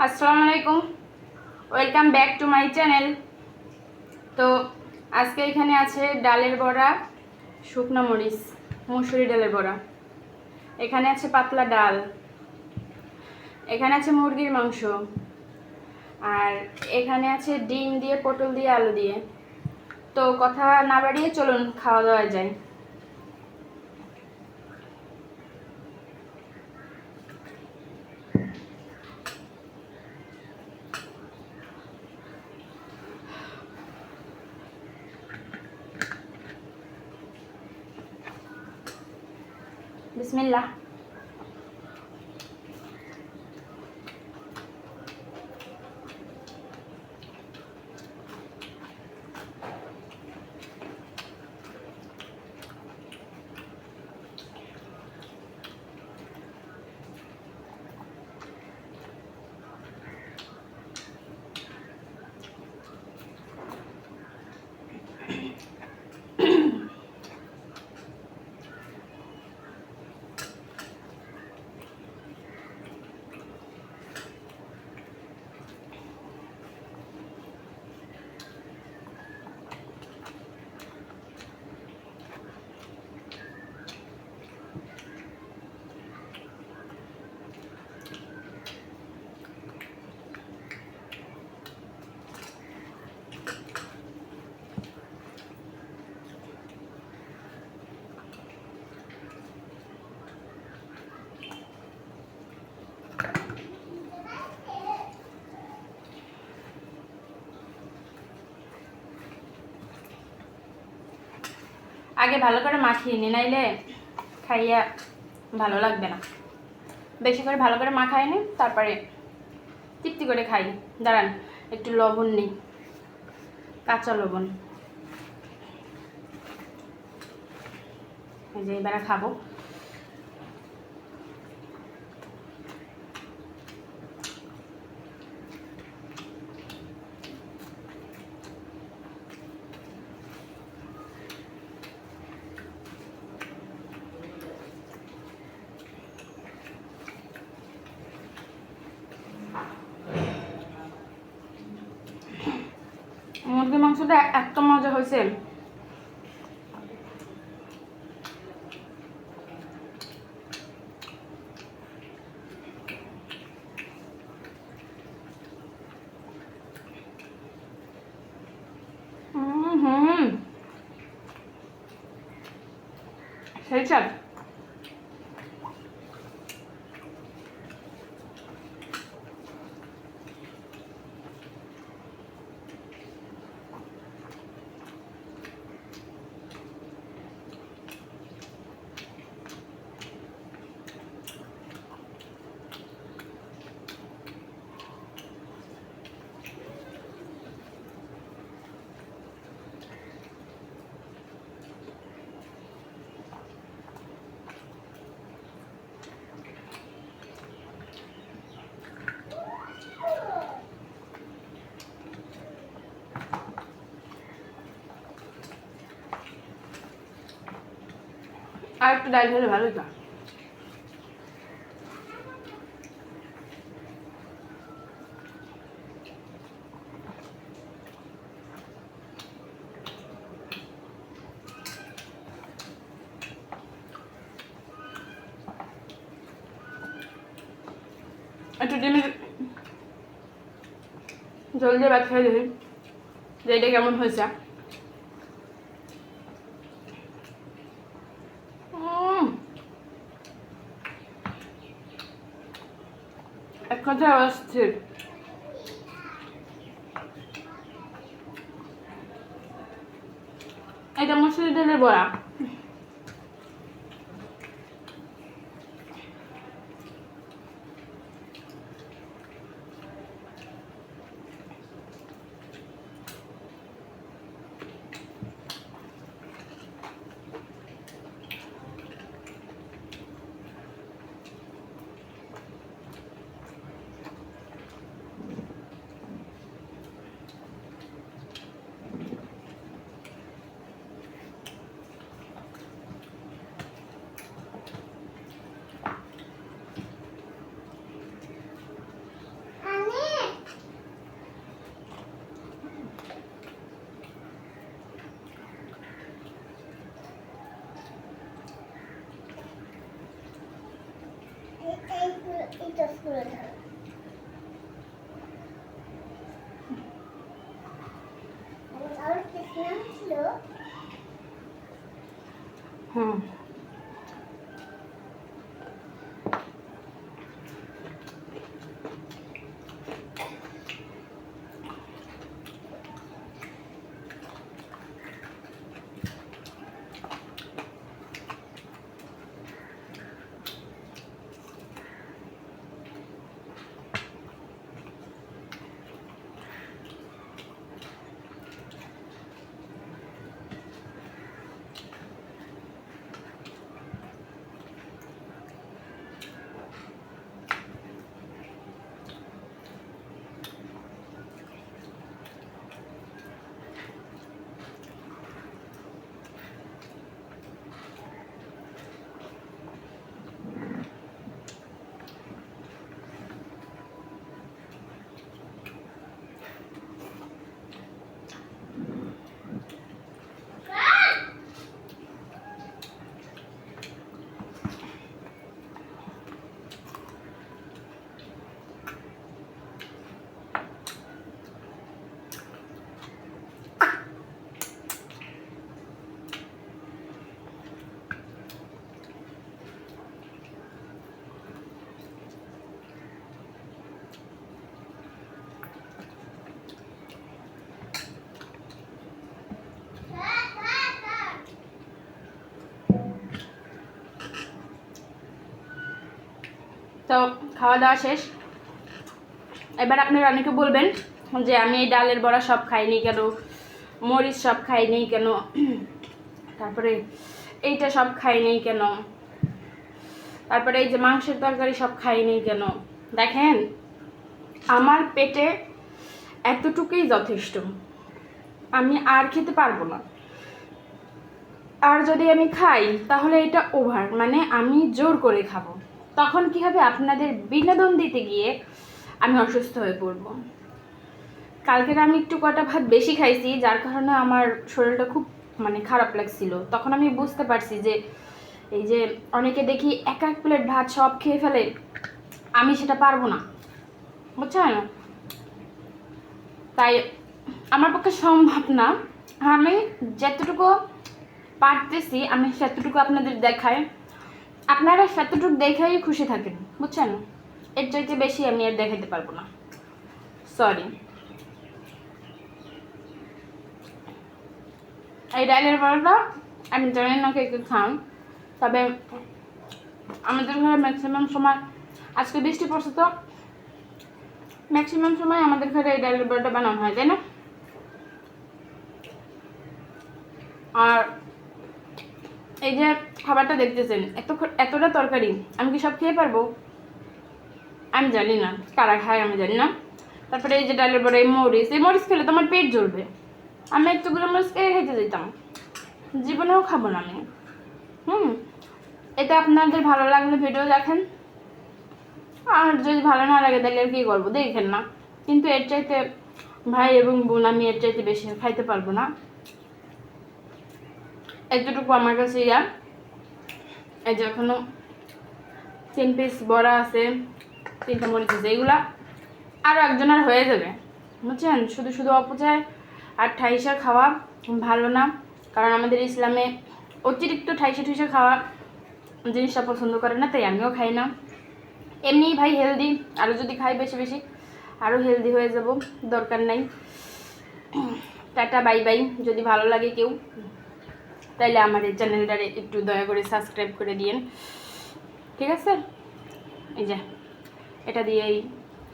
আসসালামু আলাইকুম, welcome back to my channel. তো আজকে এখানে আছে ডালের বড়া, শুকনো মরিচ, মুসুরি ডালের বড়া। এখানে আছে পাতলা ডাল, এখানে আছে মুরগির মাংস, আর এখানে আছে ডিম দিয়ে, পটল দিয়ে, আলু দিয়ে। তো কথা না বাড়িয়ে চলুন খাওয়া দাওয়া যায়। বিসমিল্লাহ। আগে ভালো করে মাখিয়ে নি, নাইলে খাইয়া ভালো লাগবে না। বেশি করে ভালো করে মাখাই নি, তারপরে তৃপ্তি করে খাই। দাঁড়ান, একটু লবণ নিই, কাঁচা লবণ। এই যে এবারে খাবো। মুরগির মাংসটা এত মজা হয়েছে। সেই স্বাদ। আর একটু ডাল হলে ভালো হতো। একটু ডিমের জল দিয়ে ভাত খেয়ে দেখি যে এটা কেমন হয়েছে। এক কথায় অস্থির। এটা মুসুরি ডালের বড়া। হুম তো খাওয়া দাওয়া শেষ। এবার আপনারা অনেকে বলবেন যে আমি এই ডালের বড়া সব খাইনি কেন, মরিচ সব খাইনি কেন, তারপরে এইটা সব খাইনি কেন, তারপরে এই যে মাংসের তরকারি সব খাইনি কেন। দেখেন, আমার পেটে এতটুকুই যথেষ্ট, আমি আর খেতে পারবো না। আর যদি আমি খাই তাহলে এটা ওভার, মানে আমি জোর করে খাবো। তখন কি হবে, আপনাদের বিনোদন দিতে গিয়ে আমি অসুস্থ হয়ে পড়বো। কালকের আমি একটু কটা ভাত বেশি খাইছি, যার কারণে আমার শরীরটা খুব মানে খারাপ লাগছিল। তখন আমি বুঝতে পারছি যে এই যে অনেকে দেখি এক এক প্লেট ভাত সব খেয়ে ফেলে, আমি সেটা পারবো না, বুঝছেন? তাই আমার পক্ষে সম্ভব না। আমি যতটুকু পারতেছি আমি সেতটুকু আপনাদের দেখাই, আপনারা সেতটুকু দেখাই খুশি থাকেন, বুঝছেন? এর চাইতে বেশি আমি আর দেখাতে পারবো না, সরি। এই ডালের বড়াটা আমি জানি না কে কে খান, তবে আমাদের ঘরে ম্যাক্সিমাম সময়, আজকে বৃষ্টি পড়ছে তো ম্যাক্সিমাম সময় আমাদের ঘরে এই ডালের বড়াটা বানানো হয়, তাই না? আর এই যে খাবারটা দেখতেছেন, এতটা তরকারি, আমি কি সব খেয়ে পারবো? আমি জানি না কারা খায়, আমি জানি না। তারপরে এই যে ডালের বড়া, এই মরিচ খেলে তো আমার পেট জ্বলবে। আমি একটুগুলো মরিচ খেয়ে খেতে যেতাম, জীবনেও খাবো না আমি। এটা আপনাদের ভালো লাগলে ভিডিও দেখেন, আর যদি ভালো না লাগে তাহলে আর কি করবো, দেখেন না। কিন্তু এর চাইতে ভাই এবং বোন, আমি এর চাইতে বেশি খাইতে পারবো না। এতটুকু আমার কাছে এই যে এখনো 3 পিস বড়া আছে, 3টা মরিচ আছে, এইগুলা আরও একজনের হয়ে যাবে, বুঝছেন? শুধু শুধু অপচয় আর ঠাইসা খাওয়া ভালো না, কারণ আমাদের ইসলামে অতিরিক্ত ঠাইসা ঠুইসা খাওয়া জিনিসটা পছন্দ করে না, তাই আমিও খাই না। এমনিই ভাই হেলদি, আরও যদি খাই বেশি বেশি আরও হেলদি হয়ে যাব, দরকার নাই। Tata bye bye. যদি ভালো লাগে কেউ তাইলে আমার এই চ্যানেলটারে একটু দয়া করে সাবস্ক্রাইব করে দিয়েন, ঠিক আছে? এই যে এটা দিয়েই